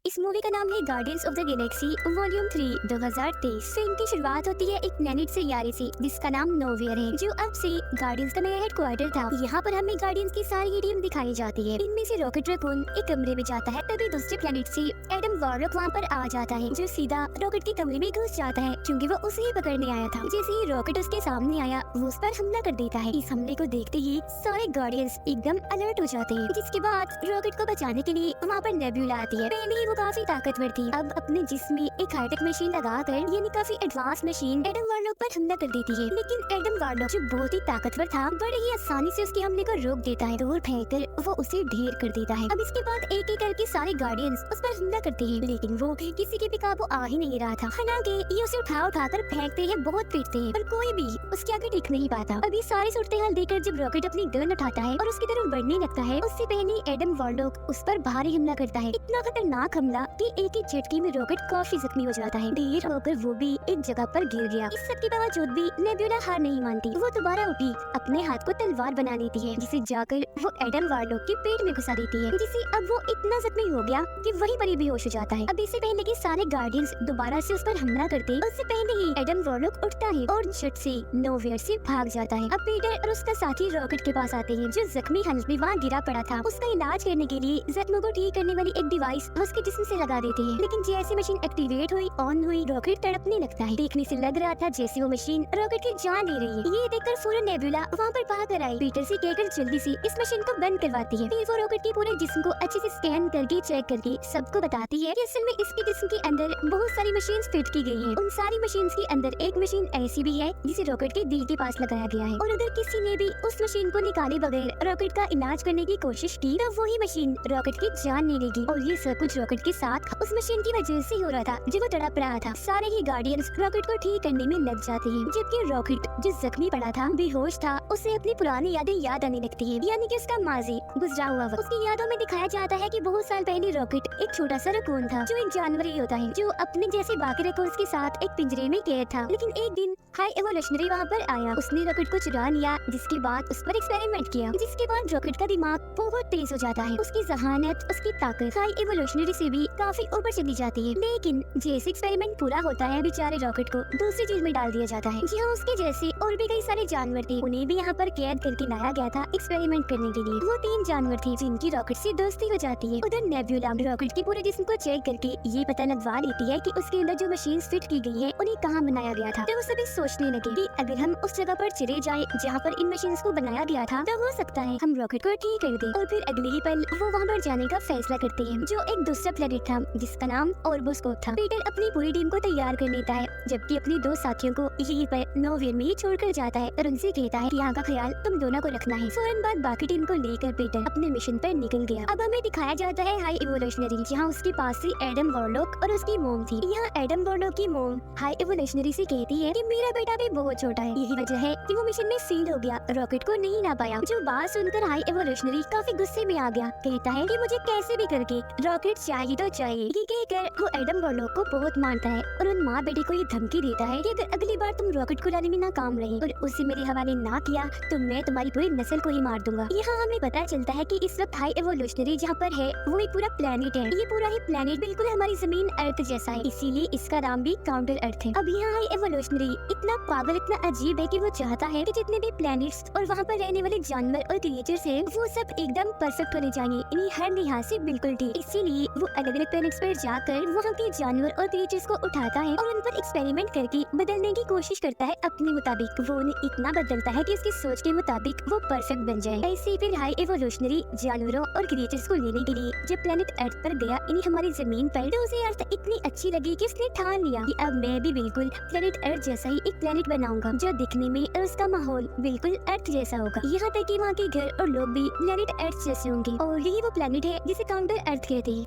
इस मूवी का नाम है guardians of the Galaxy volume 3 2023। Film की शुरुआत होती है एक प्लेनेट सैयारे से जिसका नाम नोवेयर है, जो अब से गार्डियंस का नया हेडक्वार्टर था। यहाँ पर हमें गार्डियंस की सारी टीम दिखाई जाती है। इनमें से रॉकेट रैकून एक कमरे में जाता है, तभी दूसरे प्लेनेट से एडम वॉरलॉक वहाँ पर आ जाता है, जो सीधा रॉकेट के कमरे में घुस जाता है क्योंकि वो उसे ही पकड़ने आया था। जैसे ही रॉकेट उसके सामने आया, वो उस पर हमला कर देता है। इस हमले को देखते ही सारे गार्डियंस एकदम अलर्ट हो जाते हैं। जिसके बाद रॉकेट को बचाने के लिए वहाँ पर नेब्यूला आती है। पहले ही वो काफी ताकतवर थी, अब अपने जिस्म में एक हाईटेक मशीन लगाकर यानी काफी एडवांस मशीन एडम वॉरलॉक पर हमला कर देती है। लेकिन एडम वॉरलॉक जो बहुत ही ताकतवर था, बड़े ही आसानी से उसके हमले को रोक देता है। दूर फेंककर वो उसे ढेर कर देता है। अब इसके बाद एक एक करके सारे गार्डियंस उस पर हमला करते हैं, लेकिन वो किसी के भी काबू आ ही नहीं रहा था। हालांकि ये उसे उठा कर फेंकते हैं, बहुत पीटते हैं, पर कोई भी उसके आगे टिक नहीं पाता। अभी सारे सूरत हाल देखकर जब रॉकेट अपनी गन उठाता है और उसकी तरफ बढ़ने लगता है, उससे पहले एडम वॉरलॉक उस पर भारी हमला करता है। इतना खतरनाक हमला कि एक ही झटके में रॉकेट काफी जख्मी हो जाता है। ढेर होकर वो भी एक जगह पर गिर गया। इस सब के बावजूद भी नेब्यूला हार नहीं मानती। वो दोबारा उठी, अपने हाथ को तलवार बना लेती है, जिसे जाकर वो एडम वॉरलॉक के पेट में घुसा देती है, जिससे अब वो इतना जख्मी हो गया कि वहीं पर ही बेहोश हो जाता है। अब इससे पहले कि सारे गार्डियंस दोबारा से उस पर हमला करते, उससे पहले ही एडम वॉरलॉक उठता है और झट से नोवेयर से भाग जाता है। अब पीटर और उसका साथी रॉकेट के पास आते हैं, जो जख्मी हालत में वहाँ गिरा पड़ा था। उसका इलाज करने के लिए जख्मों को ठीक करने वाली एक डिवाइस उसके जिस्म से लगा देते हैं। लेकिन जैसे मशीन एक्टिवेट हुई, ऑन हुई, रॉकेट तड़पने लगता है। देखने से लग रहा था जैसे वो मशीन रॉकेट की जान ले रही है। ये देखकर फौरन नेब्यूला वहाँ पर भाग कर आई, पीटर से कहकर जल्दी से इस मशीन को बंद करवाती है। फिर वो रॉकेट के पूरे जिस्म को अच्छे से स्कैन करके चेक करके सबको बताती है कि असल में इसके जिस्म के अंदर बहुत सारी मशीन फिट की गई है। उन सारी मशीन के अंदर एक मशीन ऐसी भी है जिसे रॉकेट के दिल के पास लगाया गया है, और अगर किसी ने भी उस मशीन को निकाले बगैर रॉकेट का इलाज करने की कोशिश की, तो वही मशीन रॉकेट की जान ले लेगी। और ये सब कुछ रॉकेट के साथ उस मशीन की वजह से हो रहा था, जो वो तड़प रहा था। सारे ही गार्डियंस रॉकेट को ठीक करने में लग जाते हैं, जबकि रॉकेट जो जख्मी पड़ा था, बेहोश था, उसे अपनी पुरानी यादें याद आने लगती है, यानी कि उसका माजी, गुजरा हुआ वक्त। उसकी यादों में दिखाया जाता है कि बहुत साल पहले रॉकेट एक छोटा सा रकून था, जो एक जानवर ही होता है, जो अपने जैसे बाकी रकून्स के साथ एक पिंजरे में कैद था। लेकिन एक दिन हाई एवोल्यूशनरी वहाँ पर आया, उसने रॉकेट को चुरा लिया, जिसके बाद उस पर एक्सपेरिमेंट किया। जिसके बाद रॉकेट का दिमाग बहुत तेज हो जाता है, उसकी जहानत, उसकी ताकत हाई एवोल्यूशनरी से भी काफी ऊपर चली जाती है। लेकिन जैसे एक्सपेरिमेंट पूरा होता है, बेचारे रॉकेट को दूसरी चीज में डाल दिया जाता है। जी हाँ, उसके जैसे और भी कई सारे जानवर थे, उन्हें भी यहाँ पर कैद करके लाया गया था एक्सपेरिमेंट करने के लिए। वो 3 जानवर थे जिनकी रॉकेट से दोस्ती हो जाती है। उधर नेब्यूला रॉकेट के पूरे जिस्म को चेक करके ये पता लगवा लेती है कि उसके अंदर जो मशीन फिट की गई है, उन्हें कहाँ बनाया गया था। तो वो सभी सोचने लगे कि अगर हम उस जगह पर चले जाए जहाँ पर इन मशीन को बनाया गया था, तो हो सकता है हम रॉकेट को ठीक कर दें। और फिर अगले ही पल वो वहाँ पर जाने का फैसला करते हैं, जो एक दूसरा प्लेनेट था जिसका नाम ऑर्बोस्कोप था। पीटर अपनी पूरी टीम को तैयार कर लेता है, जबकि अपने 2 साथियों को यहीं पर नोवेयर में ही छोड़कर जाता है और उनसे कहता है कि यहाँ का ख्याल तुम दोनों को रखना है। फौरन बाद बाकी टीम को लेकर पीटर अपने मिशन पर निकल गया। अब हमें दिखाया जाता है हाई एवोल्यूशनरी, जहाँ उसके पास से एडम वॉरलॉक और उसकी मोम थी। यहाँ एडम वॉरलॉक की मोम हाई एवोल्यूशनरी से कहती है कि मेरा बेटा भी बहुत छोटा है, यही वजह है कि वो मिशन में फेल हो गया, रॉकेट को नहीं ला पाया। जो बात सुनकर हाई एवोल्यूशनरी काफी गुस्से में आ गया, कहता है कि मुझे कैसे भी करके रॉकेट चाहिए तो चाहिए। ये कहकर वो एडम वॉरलॉक को बहुत मानता है और उन माँ बेटे को ये धमकी देता है कि अगर अगली बार तुम रॉकेट को लाने में नाकाम रहे और उसे मेरे हवाले ना किया, तो मैं तुम्हारी पूरी नस्ल को ही मार दूंगा। यहाँ हमें पता चलता है कि इस वक्त हाई एवोल्यूशनरी जहाँ पर है, वो एक पूरा प्लेनेट है। ये पूरा ही प्लेनेट बिल्कुल हमारी जमीन अर्थ जैसा है, इसीलिए इसका नाम भी काउंटर अर्थ है। अब यहाँ हाई एवोल्यूशनरी इतना पागल, इतना अजीब है कि वो चाहता है कि जितने भी प्लैनेट्स और वहाँ पर रहने वाले जानवर और क्रिएचर्स हैं, वो सब एकदम परफेक्ट होने चाहिए, इन्हें हर लिहाज से बिल्कुल ठीक। इसीलिए वो अलग अलग प्लैनेट्स पर जाकर वहाँ के जानवर और क्रिएचर्स को उठाता है और उन पर एक्सपेरिमेंट करके बदलने की कोशिश करता है अपने मुताबिक। वो उन्हें इतना बदलता है कि उसकी सोच के मुताबिक वो परफेक्ट बन जाए। ऐसे ही फिर हाई एवोल्यूशनरी जानवरों और क्रिएचर्स को लेने के लिए जब प्लेनेट अर्थ पर गया, इन्हीं हमारी जमीन पर, तो उसे अर्थ इतनी अच्छी लगी कि उसने ठान लिया कि अब मैं भी बिल्कुल प्लेनेट अर्थ जैसा ही एक प्लेनेट बनाऊंगा, जो दिखने में और उसका माहौल बिल्कुल अर्थ जैसा होगा। यहाँ तक कि वहाँ के घर और लोग भी प्लेनेट अर्थ जैसे होंगे, और यही वो प्लेनेट है जिसे काउंटर अर्थ कहते हैं।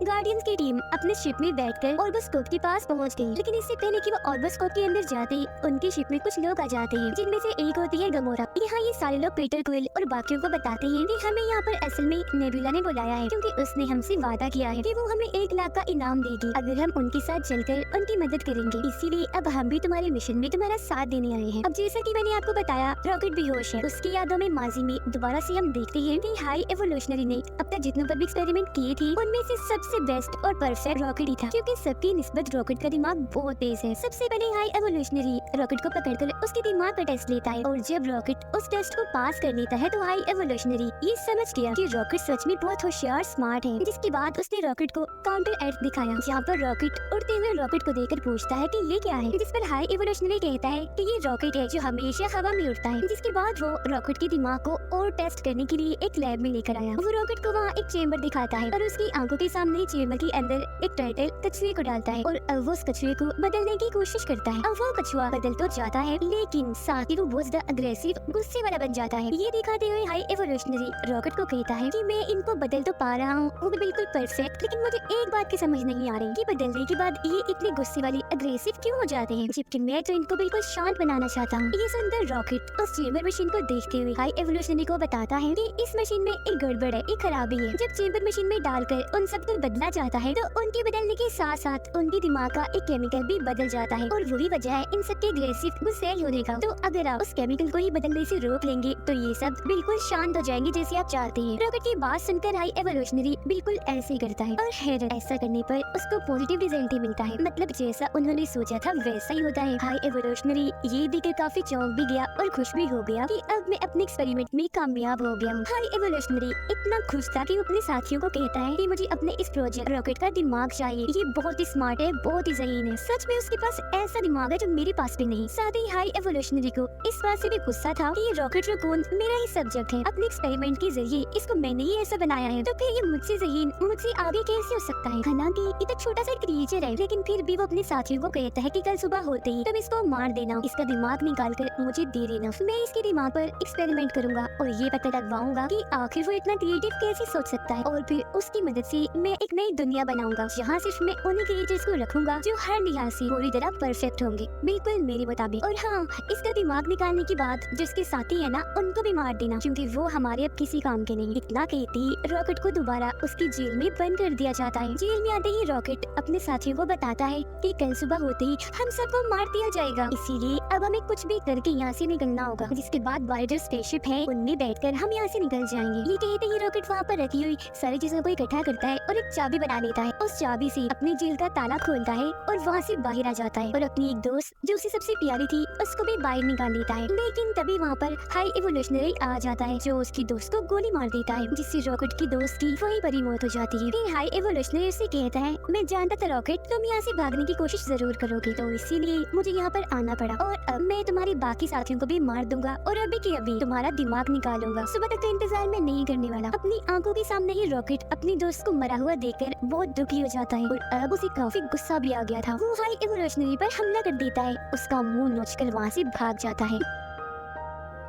गार्डियंस की टीम अपने शिप में बैठकर ऑर्बोस्कोप के पास पहुंच गई, लेकिन इससे पहले कि वो ऑर्बोस्कोप के अंदर जाते ही उनकी शिप में कुछ लोग आ जाते हैं, जिनमें से एक होती है गमोरा। यहाँ ये सारे लोग पीटर क्विल और बाकियों को बताते हैं कि हमें यहाँ पर असल में नेबुला ने बुलाया है, क्योंकि उसने हमसे वादा किया है कि वो हमें 1 लाख का इनाम देगी अगर हम उनके साथ चलकर उनकी मदद करेंगे। इसीलिए अब हम भी तुम्हारे मिशन में तुम्हारा साथ देने आए हैं। अब जैसा कि मैंने आपको बताया, रॉकेट बेहोश है। उसकी यादों में माजी में दोबारा से हम देखते हैं कि हाई एवोल्यूशनरी ने अब तक जितने पर भी एक्सपेरिमेंट किए थे उनमें से सबसे बेस्ट और परफेक्ट रॉकेट ही था, क्योंकि सबकी निस्बत रॉकेट का दिमाग बहुत तेज है। सबसे पहले हाई एवोल्यूशनरी रॉकेट को पकड़कर उसके दिमाग का टेस्ट लेता है, और जब रॉकेट उस टेस्ट को पास कर लेता है तो हाई एवोल्यूशनरी ये समझ गया कि रॉकेट सच में बहुत होशियार स्मार्ट है। जिसके बाद उसने रॉकेट को काउंटर अर्थ दिखाया, जहाँ पर रॉकेट उड़ते हुए रॉकेट को देखकर पूछता है कि ये क्या है, जिस पर हाई एवोल्यूशनरी कहता है कि ये रॉकेट है जो हमेशा हवा में उड़ता है। जिसके बाद वो रॉकेट के दिमाग को और टेस्ट करने के लिए एक लैब में लेकर आया। वो रॉकेट को वहाँ एक चेम्बर दिखाता है और उसकी आंखों के सामने चेम्बर के अंदर एक टर्टल कछुए को डालता है, और अब वो उस कछुए को बदलने की कोशिश करता है। अब वो कछुआ बदल तो जाता है, लेकिन साथ ही वो बहुत ज्यादा अग्रेसिव गुस्से वाला बन जाता है। ये दिखाते हुए हाई एवोल्यूशनरी रॉकेट को कहता है कि मैं इनको बदल तो पा रहा हूँ, वो भी बिल्कुल परफेक्ट, लेकिन मुझे एक बात की समझ नहीं आ रही कि बदलने के बाद ये इतने गुस्से वाली अग्रेसिव क्यों हो जाते हैं, जबकि मैं तो इनको बिल्कुल शांत बनाना चाहता हूँ। ये सुनकर रॉकेट उस चेम्बर मशीन को देखते हुए हाई एवोल्यूशनरी को बताता है कि इस मशीन में एक गड़बड़ है, एक खराबी है। जब चेम्बर मशीन में डालकर उन सबको बदला जाता है तो उनके बदलने के साथ साथ उनके दिमाग का एक केमिकल भी बदल जाता है, और वही वजह है इन सबके अग्रेसिव गुस्से होने का। तो अगर आप उस केमिकल को ही बदलने से रोक लेंगे तो ये सब बिल्कुल शांत हो जाएंगे जैसे आप चाहते हैं। रॉकेट की बात सुनकर हाई एवोल्यूशनरी बिल्कुल ऐसे ही करता है, और हैरत ऐसा करने पर उसको पॉजिटिव रिजल्ट ही मिलता है, मतलब जैसा उन्होंने सोचा था वैसा ही होता है। हाई एवोल्यूशनरी ये देखकर काफी चौंक भी गया और खुश भी हो गया कि अब मैं अपने एक्सपेरिमेंट में कामयाब हो गया हूँ। हाई एवोल्यूशनरी इतना खुश था कि वो अपने साथियों को कहता है कि मुझे अपने इस प्रोजेक्ट रॉकेट का दिमाग चाहिए, ये बहुत ही स्मार्ट है, बहुत ही ज़हीन है, सच में उसके पास ऐसा दिमाग है जो मेरे पास भी नहीं। साथ ही हाई एवोल्यूशनरी को इस बात से भी गुस्सा था कि ये रॉकेट रकून मेरा ही सब्जेक्ट है, अपने एक्सपेरिमेंट के जरिए इसको मैंने ही ऐसा बनाया है, तो फिर ये मुझसे ज़हीन मुझसे आगे कैसे हो सकता है। हालांकि ये तो छोटा सा क्रिएचर है, लेकिन फिर भी वो अपने साथियों को कहता है कि कल सुबह होते ही तुम इसको मार देना, इसका दिमाग निकाल कर मुझे दे देना, मैं इसके दिमाग पर एक्सपेरिमेंट करूंगा और ये पता लगवाऊंगा कि आखिर वो इतना क्रिएटिव कैसे सोच सकता है, और फिर उसकी मदद से मैं एक नई दुनिया बनाऊंगा जहाँ सिर्फ मैं उन्हीं क्रिएचर्स को रखूंगा जो हर लिहाज से पूरी तरह परफेक्ट होंगे, बिल्कुल मेरे मुताबिक। और हाँ, इसका दिमाग निकालने के बाद जिसके साथी है ना उनको भी मार देना, क्योंकि वो हमारे अब किसी काम के नहीं। इतना कहती रॉकेट को दोबारा उसकी जेल में बंद कर दिया जाता है। जेल में आते ही रॉकेट अपने साथियों को बताता है कि कल सुबह होते ही हम सबको मार दिया जाएगा, इसीलिए अब हमें कुछ भी करके यहाँ से निकलना होगा। जिसके बाद वाइडर स्पेसशिप है उनमें बैठकर हम यहाँ से निकल जाएंगे। ये कहते ही रॉकेट वहाँ पर रखी हुई सारी चीजों को इकट्ठा करता है और एक चाबी बना लेता है। उस चाबी से अपनी जेल का ताला खोलता है और वहाँ से बाहर आ जाता है, और अपनी एक दोस्त जो उसे सबसे प्यारी थी उसको भी बाहर निकाल लेता है। लेकिन तभी वहाँ पर हाई एवोल्यूशनरी आ जाता है जो उसकी दोस्त को गोली मार देता है, जिससे रॉकेट की दोस्त की वहीं पर ही मौत हो जाती है। फिर हाई एवोल्यूशनरी से कहता है मैं जानता था रॉकेट तुम यहाँ से भागने की कोशिश जरूर करोगे, तो इसीलिए मुझे यहाँ पर आना पड़ा, और अब मैं तुम्हारे बाकी साथियों को भी मार दूंगा और अभी के अभी तुम्हारा दिमाग निकालूंगा। सुबह तक का इंतजार मैं नहीं करने वाला। अपनी आंखों के सामने ही रॉकेट अपनी दोस्त को मरा हुआ देखकर बहुत दुखी हो जाता है, और अब उसे काफी गुस्सा भी आ गया था। वो हाई एवोल्यूशनरी पर हमला कर देता है, उसका मुंह नोचकर वहाँ से भाग जाता है।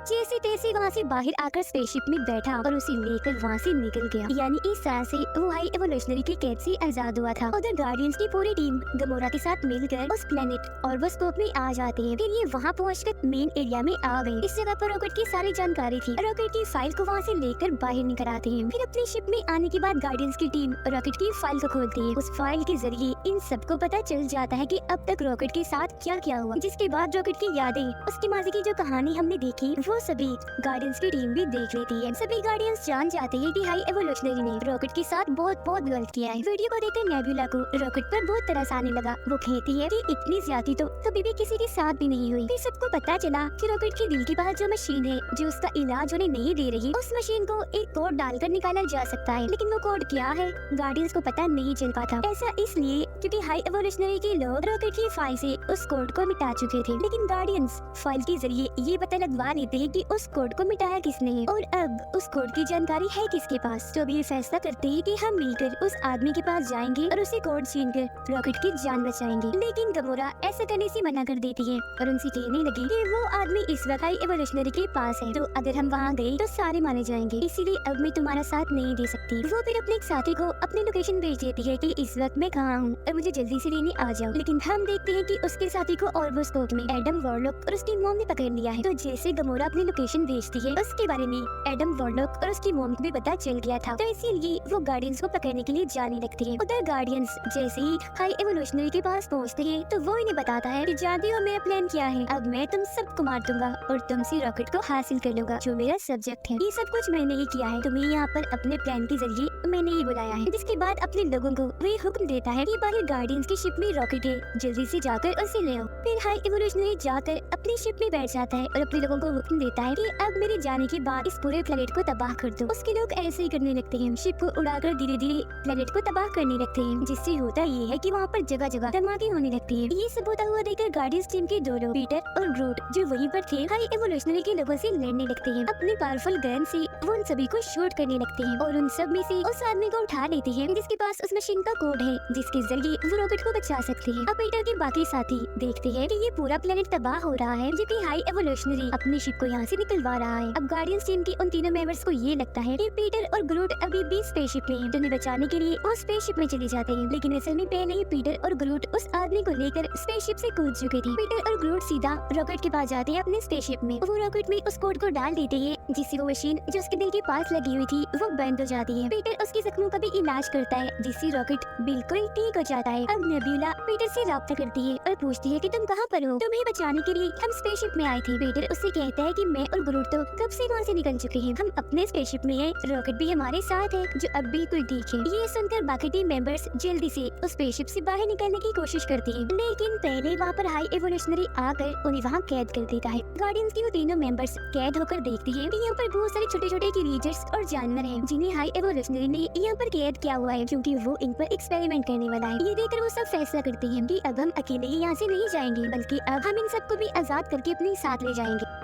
जैसे तैसे वहाँ से बाहर आकर स्पेसशिप में बैठा और उसे लेकर वहाँ से निकल गया, यानी इस तरह से वो हाई एवोल्यूशनरी के कैद से आजाद हुआ था। उधर गार्डियंस की पूरी टीम गमोरा के साथ मिलकर उस प्लेनेट ऑर्बोस्कोप में आ जाते हैं। फिर ये वहाँ पहुँचकर मेन एरिया में आ गए। इस जगह पर रॉकेट की सारी जानकारी थी। रॉकेट की फाइल को वहाँ से लेकर बाहर निकल आते हैं। फिर अपनी शिप में आने के बाद गार्डियंस की टीम रॉकेट की फाइल को खोलती है। उस फाइल के जरिए इन सबको पता चल जाता है कि अब तक रॉकेट के साथ क्या क्या हुआ, जिसके बाद रॉकेट की यादें, उसकी माजी की जो कहानी हमने देखी वो सभी गार्डियंस की टीम भी देख लेती है। सभी गार्डियंस जान जाते हैं कि हाई एवोल्यूशनरी ने रॉकेट के साथ बहुत बहुत गलत किया है। वीडियो को देखकर नेबुला को रॉकेट पर बहुत तरस आने लगा। वो कहती है कि इतनी ज्यादती तो कभी भी किसी के साथ भी नहीं हुई। फिर सबको पता चला कि रॉकेट के दिल के पास जो मशीन है जो उसका इलाज उन्हें नहीं दे रही, उस मशीन को एक कोड डालकर निकाला जा सकता है, लेकिन वो कोड क्या है गार्डियंस को पता नहीं चल पाता। ऐसा इसलिए क्योंकि हाई एवोल्यूशनरी के लोग रॉकेट की फाइल से उस कोड को मिटा चुके थे, लेकिन गार्डियंस फाइल के जरिए ये पता लगवा लेते हैं कि उस कोड को मिटाया किसने है और अब उस कोड की जानकारी है किसके पास। तो अब ये फैसला करते हैं कि हम मिलकर उस आदमी के पास जाएंगे और उसे कोड छीनकर रॉकेट की जान बचाएंगे। लेकिन गमोरा ऐसा करने से मना कर देती है और उनसे कहने लगी कि वो आदमी इस वक्त हाई एवोल्यूशनरी के पास है, तो अगर हम वहाँ गए तो सारे मारे जाएंगे, इसीलिए अब मैं तुम्हारा साथ नहीं दे सकती। वो फिर अपने एक साथी को अपनी लोकेशन भेज देती है कि इस वक्त मैं कहाँ हूँ और मुझे जल्दी से लेने आ जाओ। लेकिन हम देखते हैं कि उसके साथी को ऑर्बोस्कोप में एडम वॉरलॉक और उसकी मॉम ने पकड़ लिया है। तो जैसे गमोरा अपनी लोकेशन भेजती है, उसके बारे में एडम वॉरलॉक और उसकी मॉम को भी पता चल गया था, तो इसीलिए वो गार्डियंस को पकड़ने के लिए जाने लगती है। उधर गार्डियंस जैसे ही हाई एवोल्यूशनरी के पास पहुँचते हैं तो वो इन्हें बताता है कि जानती हो मेरा प्लान क्या है, अब मैं तुम सबको मार दूंगा और तुमसे रॉकेट को हासिल कर लूंगा जो मेरा सब्जेक्ट है। ये सब कुछ मैंने ही किया है, तुम्हें यहाँ पर अपने प्लान के जरिए मैंने ही बुलाया है। जिसके बाद अपने लोगों को वही हुक्म देता है कि बाहर गार्डियंस की शिप में रॉकेट है, जल्दी से जाकर उसे ले आओ। फिर हाई एवोल्यूशनरी जाकर अपनी शिप में बैठ जाता है और अपने लोगों को हुक्म देता है कि अब मेरे जाने के बाद इस पूरे प्लेनेट को तबाह कर दो। उसके लोग ऐसे ही करने लगते हैं, शिप को उड़ाकर धीरे धीरे प्लेनेट को तबाह करने लगते हैं, जिससे होता ये है कि वहाँ पर जगह जगह धमाके होने लगते हैं। ये सब होता हुआ देखकर गार्डियंस टीम के दो लोग पीटर और ग्रूट जो वहीं पर थे हाई एवोल्यूशनरी के लोगों से लड़ने लगते हैं। अपने पावरफुल गन से वो उन सभी को शूट करने लगते हैं और उन सब में से उस आदमी को उठा लेते हैं जिसके पास उस मशीन का कोड है जिसके जरिए वो रॉकेट को बचा सकते हैं। अब पीटर के बाकी साथी देखते हैं कि ये पूरा प्लेनेट तबाह हो रहा है, जबकि हाई एवोल्यूशनरी अपनी शिप को यहाँ से निकलवा रहा है। अब गार्डियंस टीम के उन तीनों मेंबर्स को ये लगता है कि पीटर और ग्रूट अभी भी स्पेसशिप में हैं, तो उन्हें बचाने के लिए वो स्पेसशिप में चले जाते हैं। लेकिन असल में पहले ही पीटर और ग्रूट उस आदमी को लेकर स्पेसशिप से कूद चुके थे। पीटर और ग्रूट सीधा रॉकेट के पास जाते हैं अपने स्पेसशिप में। वो रॉकेट में उस कोड को डाल देते हैं जिससे वो मशीन जो उसके दिल के पास लगी हुई थी वो बंद हो जाती है। पीटर उसके जख्मों का भी इलाज करता है जिससे रॉकेट बिल्कुल ठीक हो जाता है। अब नेब्यूला पीटर से राब्ता करती है और पूछती है कि तुम कहाँ पर हो, तुम्हें बचाने के लिए हम स्पेसशिप में आए थे। पीटर उससे कहता है कि मैं और ग्रूट तो कब से वहाँ से निकल चुके हैं, हम अपने स्पेसशिप में हैं, रॉकेट भी हमारे साथ है जो अब बिल्कुल ठीक है। ये सुनकर बाकी टीम मेंबर्स जल्दी से उस स्पेसशिप से बाहर निकलने की कोशिश करती है, लेकिन पहले वहाँ पर हाई एवोल्यूशनरी आकर उन्हें वहाँ कैद कर देता है। गार्डियंस के वो तीनों मेंबर्स कैद होकर देखती है कि यहाँ पर बहुत सारे छोटे छोटे क्रीचर्स और जानवर हैं जिन्हें हाई एवोल्यूशनरी ने यहाँ पर कैद किया हुआ है क्योंकि वो इन पर एक्सपेरिमेंट करने वाला है। ये देखकर वो सब फैसला करते हैं कि अब हम अकेले ही यहाँ से नहीं जाएंगे, बल्कि अब हम इन सबको भी आजाद करके अपने साथ ले जाएंगे।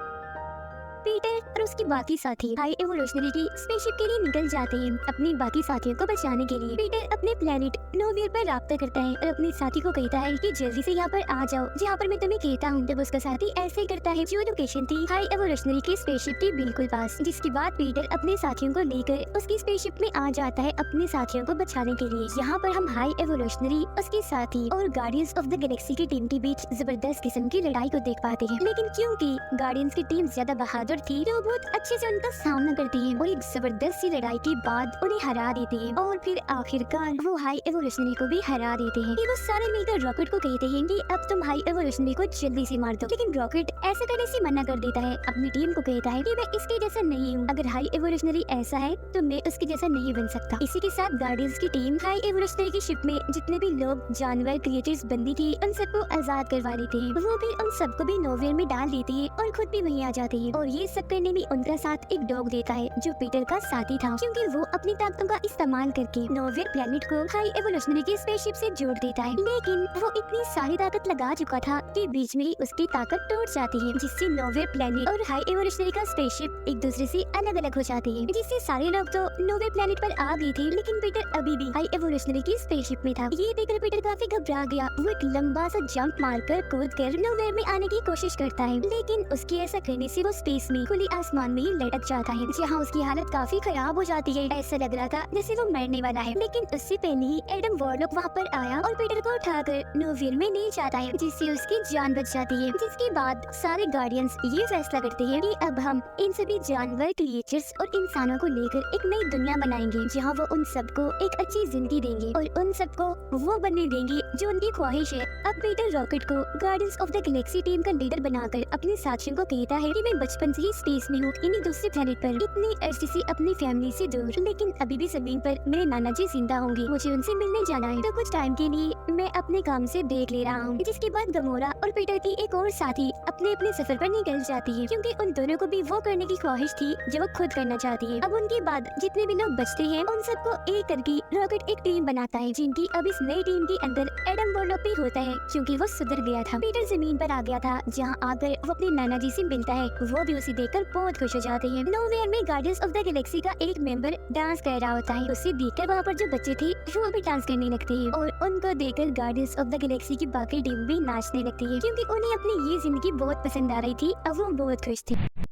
पीटर और उसके बाकी साथी हाई एवोल्यूशनरी की स्पेसशिप के लिए निकल जाते हैं अपने बाकी साथियों को बचाने के लिए। पीटर अपने प्लेनेट नोवियर पर राब्ता करता है और अपने साथी को कहता है कि जल्दी से यहाँ पर आ जाओ जहाँ पर मैं तुम्हें कहता हूँ। जब उसका साथी ऐसे करता है जो लोकेशन थी हाई एवोल्यूशनरी की स्पेसशिप के बिल्कुल पास, जिसके बाद पीटर अपने साथियों को लेकर उसकी स्पेसशिप में आ जाता है अपने साथियों को बचाने के लिए। यहाँ पर हम हाई एवोल्यूशनरी, उसके साथी और गार्डियंस ऑफ द गैलेक्सी की टीम के बीच जबरदस्त किस्म की लड़ाई को देख पाते हैं। लेकिन क्योंकि गार्डियंस की टीम ज्यादा बहादुर थी तो बहुत अच्छे से उनका सामना करती है और एक जबरदस्त सी लड़ाई के बाद उन्हें हरा देते हैं और फिर आखिरकार वो हाई एवोल्यूशनरी को भी हरा देते हैं। ये वो सारे मिलकर रॉकेट को कहते हैं कि अब तुम हाई एवोल्यूशनरी को जल्दी से मार दो, लेकिन रॉकेट ऐसा करने से मना कर देता है। अपनी टीम को कहता है कि मैं इसके जैसा नहीं हूँ, अगर हाई एवोल्यूशनरी ऐसा है तो मैं उसके जैसा नहीं बन सकता। इसी के साथ गार्डियंस की टीम हाई एवोल्यूशनरी की शिप में जितने भी लोग, जानवर, क्रिएचर्स बंदी थी उन सबको आजाद करवा लेते हैं। वो फिर उन सबको भी नोवियर में डाल देते हैं और खुद भी वहीं आ जाते हैं। और ये सब करने में उनका साथ एक डॉग देता है जो पीटर का साथी था, क्योंकि वो अपनी ताकतों का इस्तेमाल करके नोवियर प्लेनेट को हाई एवोल्यूशनरी की स्पेसशिप से जोड़ देता है। लेकिन वो इतनी सारी ताकत लगा चुका था कि बीच में ही उसकी ताकत टूट जाती है, जिससे नोवियर प्लेनेट और हाई एवोल्यूशनरी का स्पेसशिप एक दूसरे से अलग अलग हो जाते हैं। जिससे सारे लोग तो नोवियर प्लेनेट पर आ गए थे, लेकिन पीटर अभी भी हाई एवोल्यूशनरी की स्पेसशिप में था। ये देखकर पीटर काफी घबरा गया। वो एक लंबा सा जंप मारकर कूद कर नोवियर में आने की कोशिश करता है, लेकिन उसके ऐसा करने से वो स्पेस में खुले आसमान में ही लटक जाता है, जहाँ उसकी हालत काफी खराब हो जाती है। ऐसा लग रहा था जैसे वो मरने वाला है। लेकिन उससे पहले ही एडम वॉरलॉक वहाँ पर आया और पीटर को उठाकर नोवियर में ले जाता है, जिससे उसकी जान बच जाती है। जिसके बाद सारे गार्डियंस ये फैसला करते हैं कि अब हम इन सभी जानवर, क्रिएचर्स और इंसानों को लेकर एक नई दुनिया बनाएंगे, जहाँ वो उन सबको एक अच्छी जिंदगी देंगे और उन सबको वो बनने देंगे जो उनकी ख्वाहिश है। अब पीटर रॉकेट को guardians of the Galaxy team का लीडर बनाकर अपने साथियों को कहता है कि मैं बचपन से ही स्पेस में मैं हूँ इन्हीं दूसरे प्लेनेट पर इतनी अर्से से अपनी फैमिली से दूर, लेकिन अभी भी जमीन पर मेरे नाना जी जिंदा होंगे। मुझे उनसे मिलने जाना है, तो कुछ टाइम के लिए मैं अपने काम से ब्रेक ले रहा हूँ। जिसके बाद गमोरा और पीटर की एक और साथी अपने अपने सफर पर निकल जाती है, क्योंकि उन दोनों को भी वो करने की ख्वाहिश थी जो वो खुद करना चाहती है। अब उनके बाद जितने भी लोग बचते हैं उन सबको एक करके रॉकेट एक टीम बनाता है, जिनकी अब इस नई टीम के अंदर एडम वार्लॉक भी होता है, क्योंकि वो सुधर गया था। पीटर जमीन पर आ गया था, जहाँ आकर वो अपने नाना जी से मिलता है। वो भी उसे देखकर बहुत खुश हो जाते हैं। नोवेयर में गार्डियंस ऑफ द गैलेक्सी का एक मेंबर डांस कर रहा होता है। उसे देखकर वहाँ पर जो बच्चे थे वो भी डांस करने लगते हैं, और उनको देखकर गार्डियंस ऑफ द गैलेक्सी की बाकी टीम भी नाचने लगती है, क्योंकि उन्हें अपनी ये जिंदगी बहुत पसंद आ रही थी। अब वो बहुत खुश थे।